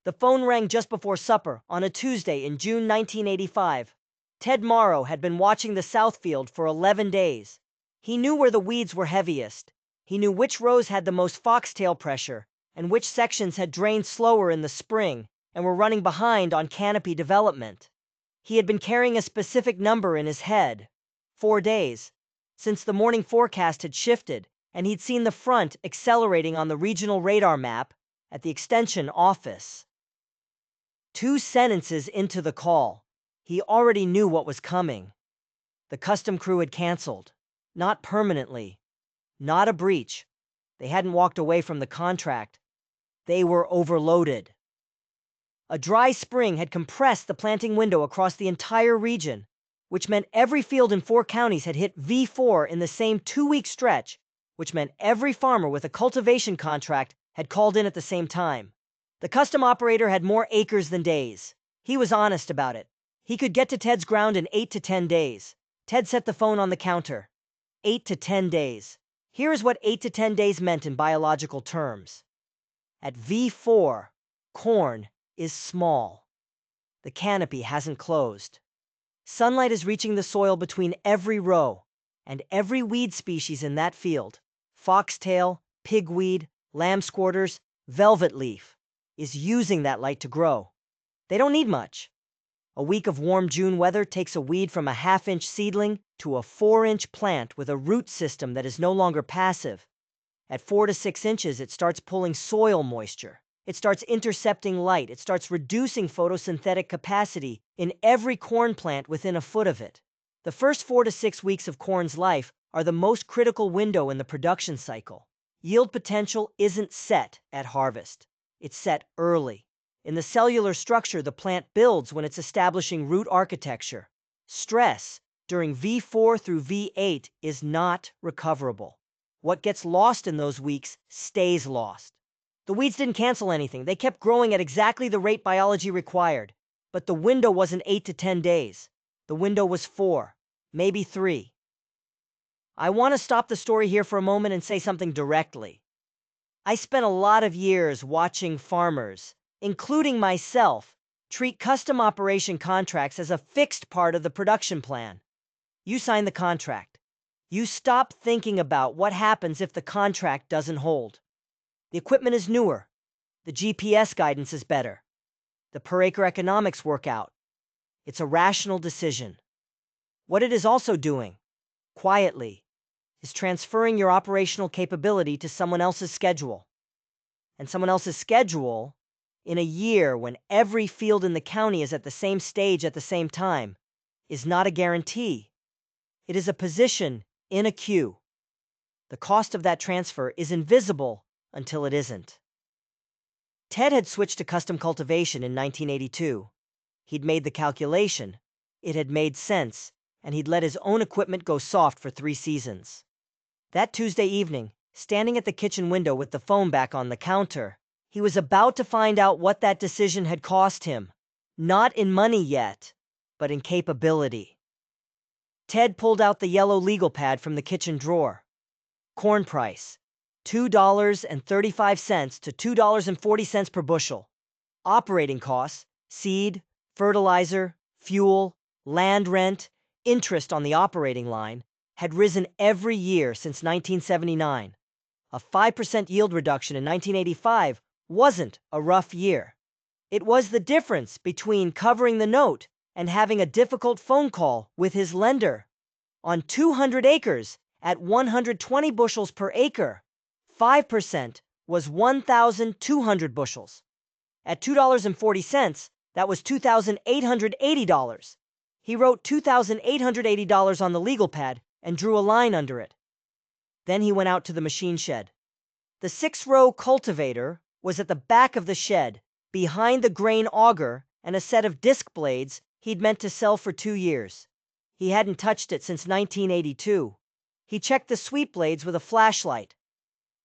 The phone rang just before supper on a Tuesday in June 1985. Ted Morrow had been watching the South Field for 11 days. He knew where the weeds were heaviest. He knew which rows had the most foxtail pressure, and which sections had drained slower in the spring and were running behind on canopy development. He had been carrying a specific number in his head. 4 days. Since the morning forecast had shifted, and he'd seen the front accelerating on the regional radar map at the extension office. 2 sentences into the call, he already knew what was coming. The custom crew had canceled. Not permanently. Not a breach. They hadn't walked away from the contract. They were overloaded. A dry spring had compressed the planting window across the entire region, which meant every field in 4 counties had hit V4 in the same 2-week stretch, which meant every farmer with a cultivation contract had called in at the same time. The custom operator had more acres than days. He was honest about it. He could get to Ted's ground in 8 to 10 days. Ted set the phone on the counter. 8 to 10 days. Here is what 8 to 10 days meant in biological terms. At V4, corn is small. The canopy hasn't closed. Sunlight is reaching the soil between every row, and every weed species in that field, foxtail, pigweed, lamb squirters, velvet leaf, is using that light to grow. They don't need much. A week of warm June weather takes a weed from a 1/2-inch seedling to a 4-inch plant with a root system that is no longer passive. At 4 to 6 inches, it starts pulling soil moisture. It starts intercepting light. It starts reducing photosynthetic capacity in every corn plant within a foot of it. The first 4 to 6 weeks of corn's life are the most critical window in the production cycle. Yield potential isn't set at harvest. It's set early. In the cellular structure, the plant builds when it's establishing root architecture. Stress during V4 through V8 is not recoverable. What gets lost in those weeks stays lost. The weeds didn't cancel anything. They kept growing at exactly the rate biology required. But the window wasn't 8 to 10 days. The window was 4, maybe 3. I want to stop the story here for a moment and say something directly. I spent a lot of years watching farmers, including myself, treat custom operation contracts as a fixed part of the production plan. You sign the contract. You stop thinking about what happens if the contract doesn't hold. The equipment is newer. The GPS guidance is better. The per acre economics work out. It's a rational decision. What it is also doing, quietly, is transferring your operational capability to someone else's schedule. And someone else's schedule, in a year when every field in the county is at the same stage at the same time, is not a guarantee. It is a position in a queue. The cost of that transfer is invisible until it isn't. Ted had switched to custom cultivation in 1982. He'd made the calculation, it had made sense, and he'd let his own equipment go soft for 3 seasons. That Tuesday evening, standing at the kitchen window with the phone back on the counter, he was about to find out what that decision had cost him. Not in money yet, but in capability. Ted pulled out the yellow legal pad from the kitchen drawer. Corn price, $2.35 to $2.40 per bushel. Operating costs, seed, fertilizer, fuel, land rent, interest on the operating line, had risen every year since 1979. A 5% yield reduction in 1985 wasn't a rough year. It was the difference between covering the note and having a difficult phone call with his lender. On 200 acres at 120 bushels per acre, 5% was 1,200 bushels. At $2.40, that was $2,880. He wrote $2,880 on the legal pad and drew a line under it. Then he went out to the machine shed. The 6-row cultivator was at the back of the shed, behind the grain auger and a set of disc blades he'd meant to sell for 2 years. He hadn't touched it since 1982. He checked the sweep blades with a flashlight.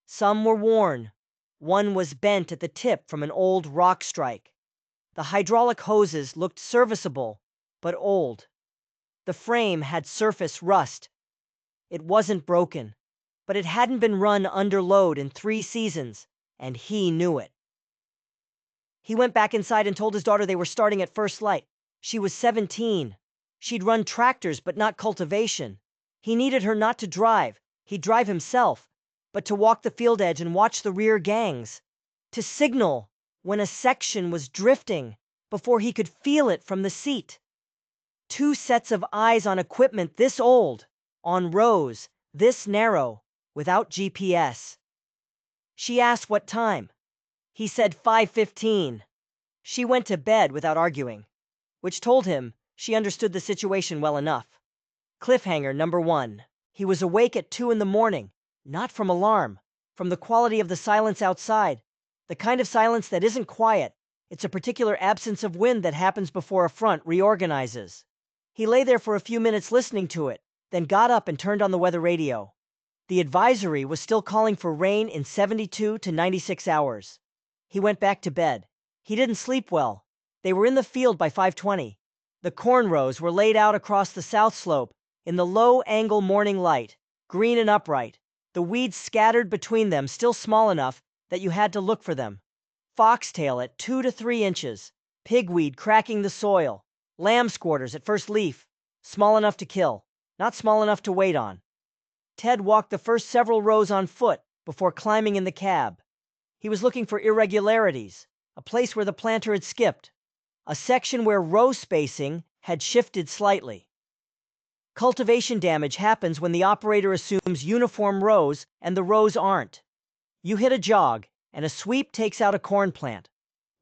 Some were worn. One was bent at the tip from an old rock strike. The hydraulic hoses looked serviceable, but old. The frame had surface rust. It wasn't broken, but it hadn't been run under load in 3 seasons, and he knew it. He went back inside and told his daughter they were starting at first light. She was 17. She'd run tractors, but not cultivation. He needed her not to drive, he'd drive himself, but to walk the field edge and watch the rear gangs, to signal when a section was drifting before he could feel it from the seat. 2 sets of eyes on equipment this old, on rows this narrow, without GPS. She asked what time. He said 5:15. She went to bed without arguing, which told him she understood the situation well enough. Cliffhanger number 1. He was awake at 2 in the morning, not from alarm, from the quality of the silence outside, the kind of silence that isn't quiet. It's a particular absence of wind that happens before a front reorganizes. He lay there for a few minutes listening to it, then got up and turned on the weather radio. The advisory was still calling for rain in 72 to 96 hours. He went back to bed. He didn't sleep well. They were in the field by 5:20. The corn rows were laid out across the south slope in the low-angle morning light, green and upright, the weeds scattered between them still small enough that you had to look for them. Foxtail at 2 to 3 inches, pigweed cracking the soil, lamb squarters at first leaf, small enough to kill, not small enough to wait on. Ted walked the first several rows on foot before climbing in the cab. He was looking for irregularities, a place where the planter had skipped, a section where row spacing had shifted slightly. Cultivation damage happens when the operator assumes uniform rows and the rows aren't. You hit a jog, and a sweep takes out a corn plant.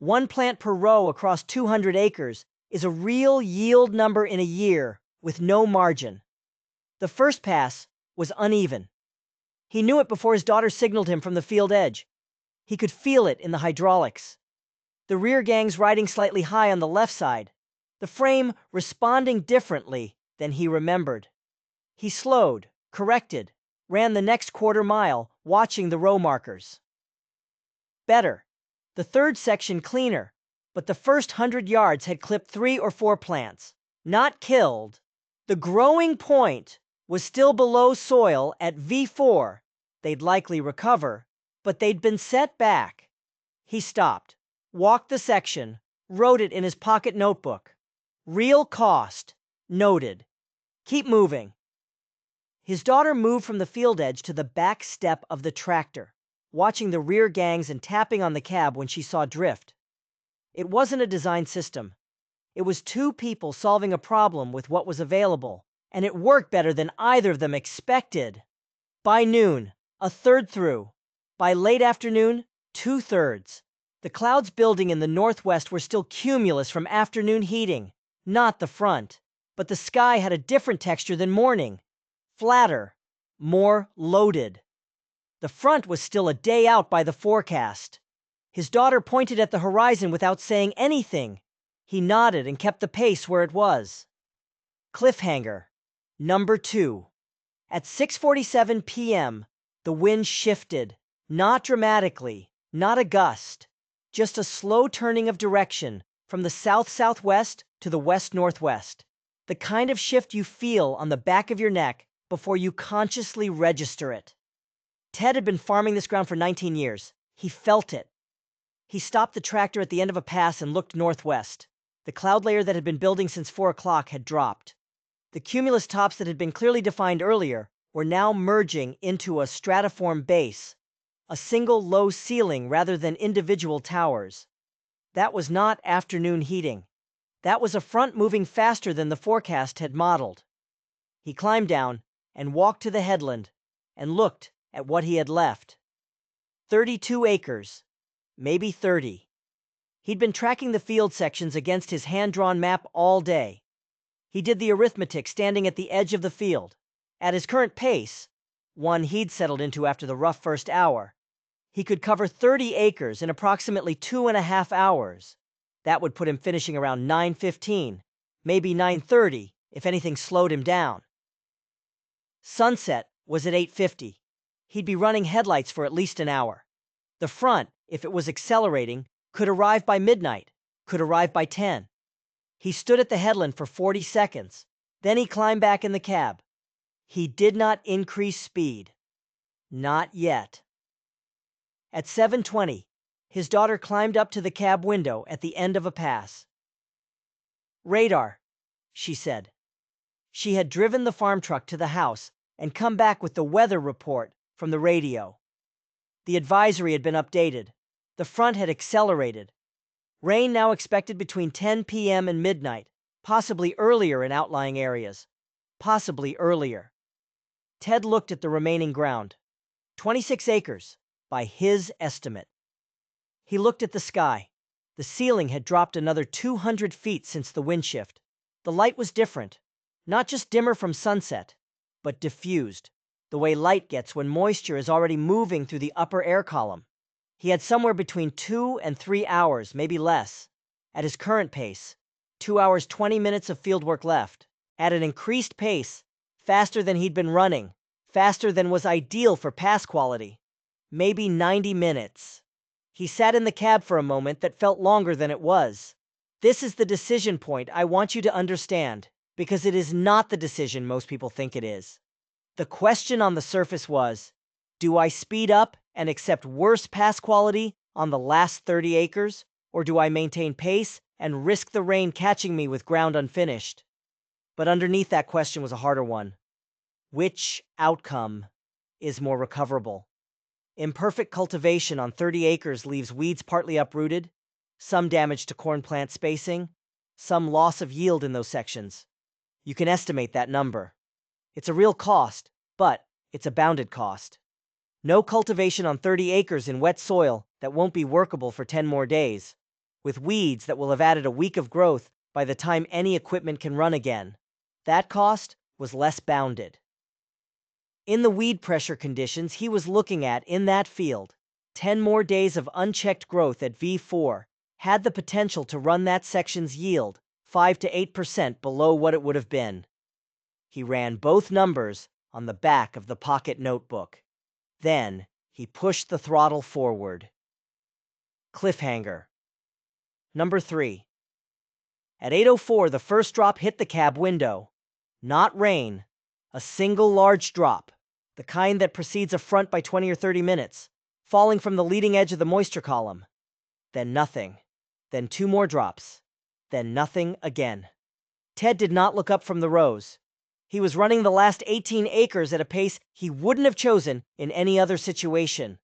1 plant per row across 200 acres is a real yield number in a year with no margin. The first pass was uneven. He knew it before his daughter signaled him from the field edge. He could feel it in the hydraulics. The rear gangs riding slightly high on the left side, the frame responding differently than he remembered. He slowed, corrected, ran the next quarter mile, watching the row markers. Better. The third section cleaner, but the first 100 yards had clipped 3 or 4 plants. Not killed. The growing point was still below soil at V4. They'd likely recover, but they'd been set back. He stopped, walked the section, wrote it in his pocket notebook. Real cost, noted. Keep moving. His daughter moved from the field edge to the back step of the tractor, watching the rear gangs and tapping on the cab when she saw drift. It wasn't a design system. It was 2 people solving a problem with what was available, and it worked better than either of them expected. By noon, a third through. By late afternoon, 2/3. The clouds building in the northwest were still cumulus from afternoon heating, not the front, but the sky had a different texture than morning, flatter, more loaded. The front was still a day out by the forecast. His daughter pointed at the horizon without saying anything. He nodded and kept the pace where it was. Cliffhanger number 2. At 6:47 p.m., the wind shifted, not dramatically, not a gust, just a slow turning of direction from the south-southwest to the west-northwest. The kind of shift you feel on the back of your neck before you consciously register it. Ted had been farming this ground for 19 years. He felt it. He stopped the tractor at the end of a pass and looked northwest. The cloud layer that had been building since 4 o'clock had dropped. The cumulus tops that had been clearly defined earlier were now merging into a stratiform base, a single low ceiling rather than individual towers. That was not afternoon heating. That was a front moving faster than the forecast had modeled. He climbed down and walked to the headland and looked at what he had left. 32 acres, maybe 30. He'd been tracking the field sections against his hand-drawn map all day. He did the arithmetic standing at the edge of the field. At his current pace, one he'd settled into after the rough first hour, he could cover 30 acres in approximately 2.5 hours. That would put him finishing around 9:15, maybe 9:30 if anything slowed him down. Sunset was at 8:50. He'd be running headlights for at least an hour. The front, if it was accelerating, could arrive by midnight, could arrive by 10. He stood at the headland for 40 seconds. Then he climbed back in the cab. He did not increase speed. Not yet. At 7:20, His daughter climbed up to the cab window at the end of a pass. "Radar," she said. She had driven the farm truck to the house and come back with the weather report from the radio. The advisory had been updated. The front had accelerated. Rain now expected between 10 p.m. and midnight, possibly earlier in outlying areas. Possibly earlier. Ted looked at the remaining ground. 26 acres, by his estimate. He looked at the sky. The ceiling had dropped another 200 feet since the wind shift. The light was different. Not just dimmer from sunset, but diffused, the way light gets when moisture is already moving through the upper air column. He had somewhere between 2 and 3 hours, maybe less. At his current pace, 2 hours 20 minutes of fieldwork left. At an increased pace, faster than he'd been running, faster than was ideal for pass quality. Maybe 90 minutes. He sat in the cab for a moment that felt longer than it was. This is the decision point I want you to understand, because it is not the decision most people think it is. The question on the surface was, do I speed up and accept worse pass quality on the last 30 acres, or do I maintain pace and risk the rain catching me with ground unfinished? But underneath that question was a harder one. Which outcome is more recoverable? Imperfect cultivation on 30 acres leaves weeds partly uprooted, some damage to corn plant spacing, some loss of yield in those sections. You can estimate that number. It's a real cost, but it's a bounded cost. No cultivation on 30 acres in wet soil that won't be workable for 10 more days, with weeds that will have added a week of growth by the time any equipment can run again. That cost was less bounded. In the weed pressure conditions he was looking at in that field, 10 more days of unchecked growth at V4 had the potential to run that section's yield 5 to 8% below what it would have been. He ran both numbers on the back of the pocket notebook. Then he pushed the throttle forward. Cliffhanger. Number 3. At 8:04, the first drop hit the cab window. Not rain, a single large drop, the kind that precedes a front by 20 or 30 minutes, falling from the leading edge of the moisture column. Then nothing. Then 2 more drops. Then nothing again. Ted did not look up from the rows. He was running the last 18 acres at a pace he wouldn't have chosen in any other situation.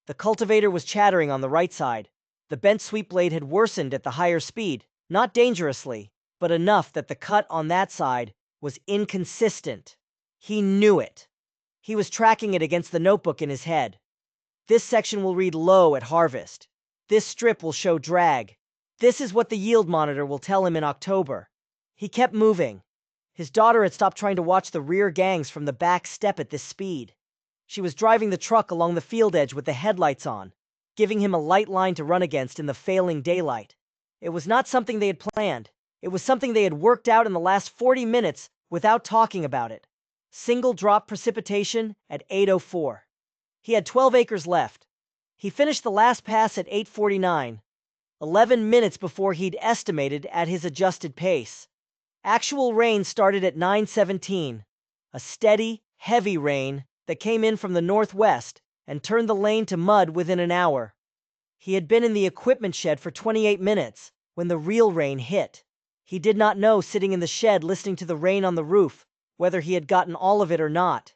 The cultivator was chattering on the right side. The bent sweep blade had worsened at the higher speed, not dangerously, but enough that the cut on that side was inconsistent. He knew it. He was tracking it against the notebook in his head. This section will read low at harvest. This strip will show drag. This is what the yield monitor will tell him in October. He kept moving. His daughter had stopped trying to watch the rear gangs from the back step at this speed. She was driving the truck along the field edge with the headlights on, giving him a light line to run against in the failing daylight. It was not something they had planned. It was something they had worked out in the last 40 minutes without talking about it. Single drop precipitation at 8:04. He had 12 acres left. He finished the last pass at 8:49, 11 minutes before he'd estimated at his adjusted pace. Actual rain started at 9:17, a steady, heavy rain that came in from the northwest and turned the lane to mud within an hour. He had been in the equipment shed for 28 minutes when the real rain hit. He did not know, sitting in the shed listening to the rain on the roof, whether he had gotten all of it or not.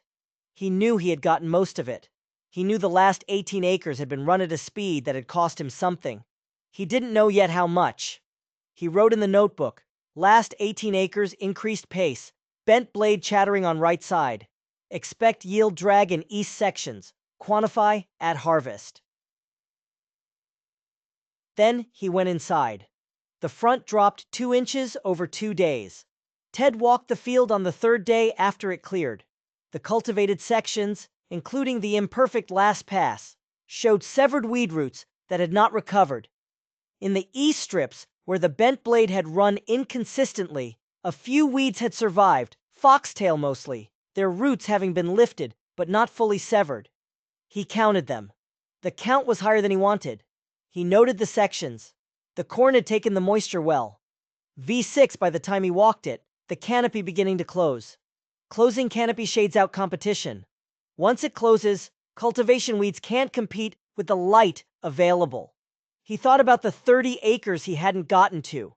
He knew he had gotten most of it. He knew the last 18 acres had been run at a speed that had cost him something. He didn't know yet how much. He wrote in the notebook, last 18 acres increased pace, bent blade chattering on right side. Expect yield drag in east sections. Quantify at harvest. Then he went inside. The front dropped 2 inches over 2 days. Ted walked the field on the 3rd day after it cleared. The cultivated sections, including the imperfect last pass, showed severed weed roots that had not recovered. In the east strips, where the bent blade had run inconsistently, a few weeds had survived, foxtail mostly, their roots having been lifted but not fully severed. He counted them. The count was higher than he wanted. He noted the sections. The corn had taken the moisture well. V6 by the time he walked it, the canopy beginning to close. Closing canopy shades out competition. Once it closes, cultivation weeds can't compete with the light available. He thought about the 30 acres he hadn't gotten to.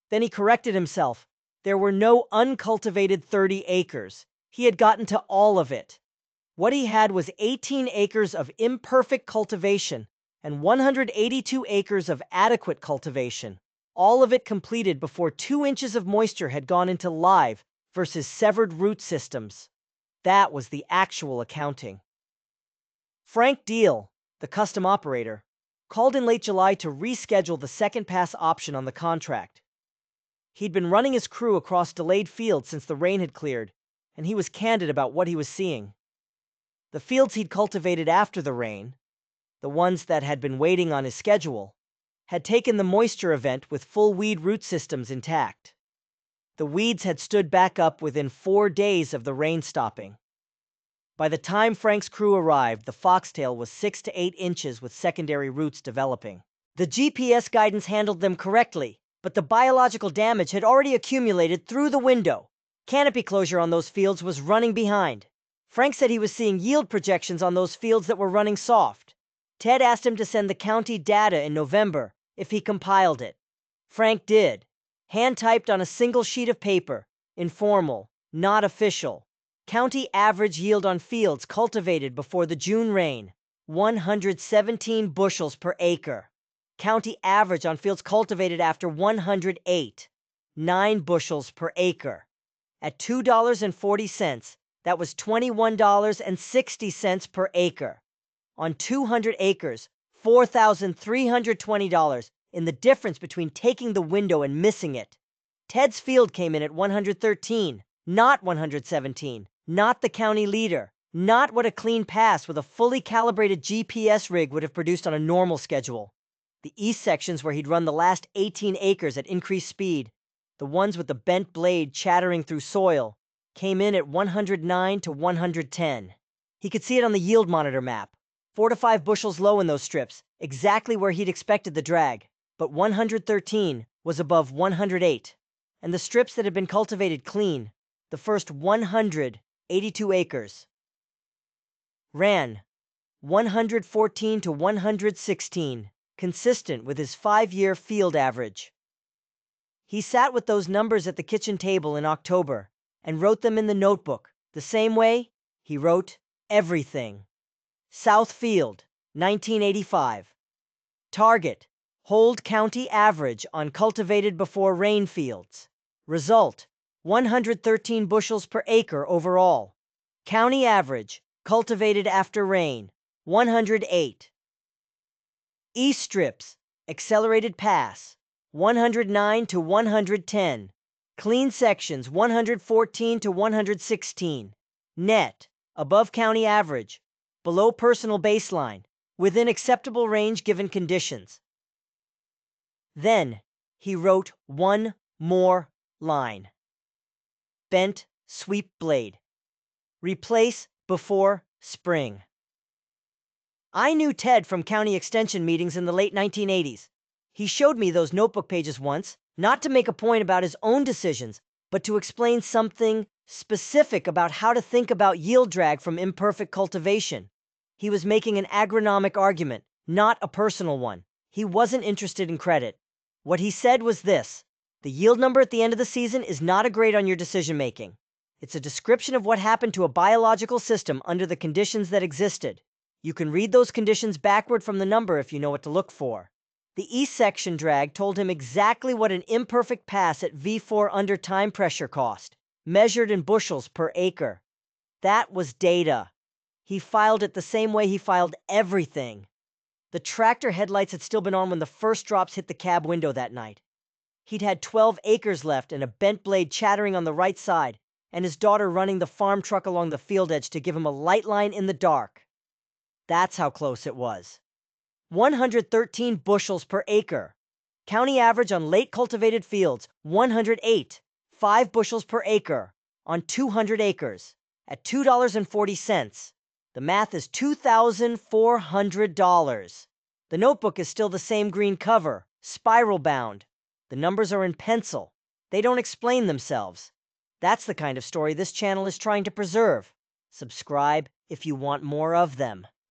Then he corrected himself. There were no uncultivated 30 acres. He had gotten to all of it. What he had was 18 acres of imperfect cultivation and 182 acres of adequate cultivation, all of it completed before 2 inches of moisture had gone into live versus severed root systems. That was the actual accounting. Frank Deal, the custom operator, called in late July to reschedule the second pass option on the contract. He'd been running his crew across delayed fields since the rain had cleared, and he was candid about what he was seeing. The fields he'd cultivated after the rain, the ones that had been waiting on his schedule, had taken the moisture event with full weed root systems intact. The weeds had stood back up within 4 days of the rain stopping. By the time Frank's crew arrived, the foxtail was 6 to 8 inches with secondary roots developing. The GPS guidance handled them correctly, but the biological damage had already accumulated through the window. Canopy closure on those fields was running behind. Frank said he was seeing yield projections on those fields that were running soft. Ted asked him to send the county data in November if he compiled it. Frank did, hand-typed on a single sheet of paper, informal, not official. County average yield on fields cultivated before the June rain, 117 bushels per acre. County average on fields cultivated after 108, 9 bushels per acre. At $2.40, that was $21.60 per acre. On 200 acres, $4,320 in the difference between taking the window and missing it. Ted's field came in at 113, not 117, not the county leader, not what a clean pass with a fully calibrated GPS rig would have produced on a normal schedule. The east sections where he'd run the last 18 acres at increased speed, the ones with the bent blade chattering through soil, came in at 109 to 110. He could see it on the yield monitor map. 4 to 5 bushels low in those strips, exactly where he'd expected the drag, but 113 was above 108. And the strips that had been cultivated clean, the first 182 acres, ran 114 to 116, consistent with his 5-year field average. He sat with those numbers at the kitchen table in October and wrote them in the notebook, the same way he wrote everything. South Field, 1985. Target, hold county average on cultivated before rain fields. Result, 113 bushels per acre overall. County average, cultivated after rain, 108. East strips, accelerated pass, 109 to 110. Clean sections, 114 to 116. Net, above county average, below personal baseline, within acceptable range given conditions. Then he wrote one more line. Bent sweep blade. Replace before spring. I knew Ted from county extension meetings in the late 1980s. He showed me those notebook pages once, not to make a point about his own decisions, but to explain something specific about how to think about yield drag from imperfect cultivation. He was making an agronomic argument, not a personal one. He wasn't interested in credit. What he said was this: the yield number at the end of the season is not a grade on your decision making. It's a description of what happened to a biological system under the conditions that existed. You can read those conditions backward from the number if you know what to look for. The east section drag told him exactly what an imperfect pass at V4 under time pressure cost, measured in bushels per acre. That was data. He filed it the same way he filed everything. The tractor headlights had still been on when the first drops hit the cab window that night. He'd had 12 acres left and a bent blade chattering on the right side, and his daughter running the farm truck along the field edge to give him a light line in the dark. That's how close it was. 113 bushels per acre. County average on late cultivated fields, 108, 5 bushels per acre on 200 acres at $2.40. The math is $2,400. The notebook is still the same green cover, spiral bound. The numbers are in pencil. They don't explain themselves. That's the kind of story this channel is trying to preserve. Subscribe if you want more of them.